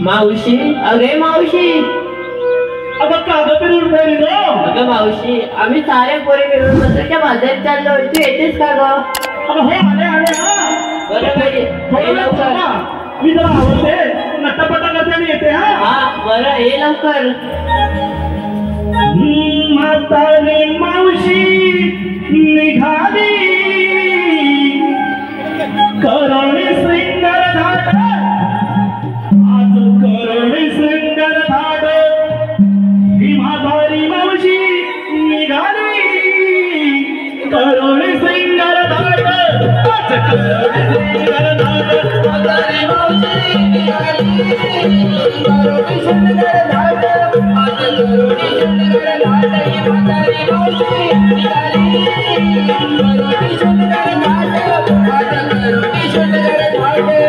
मावशी, अगे मावशी, अगं कागद फिरून ठेवली ग. अगं मावशी, आम्ही साऱ्या पोरी मिळून मसूरच्या बाजारात चाललो. तू येतेस का ग? अगं हो, आले आले. हा बरं बाई, ये लवकर. मी जरा आवडते, नट्टापट्टा करते आणि येते. हा बरं, ये लवकर. म्हातारी मावशी निघाली करोणी श्रृंगार घाट. आज करोणी श्रृंगार घाट. ही म्हातारी मावशी निघाली करोणी श्रृंगार घाट. आज करोणी श्रृंगार घाट. म्हातारी मावशी निघाली करोणी श्रृंगार घाट. आज करोणी श्रृंगार घाट. ही म्हातारी मावशी निघाली करोणी श्रृंगार घाट. आज करोणी श्रृंगार घाट.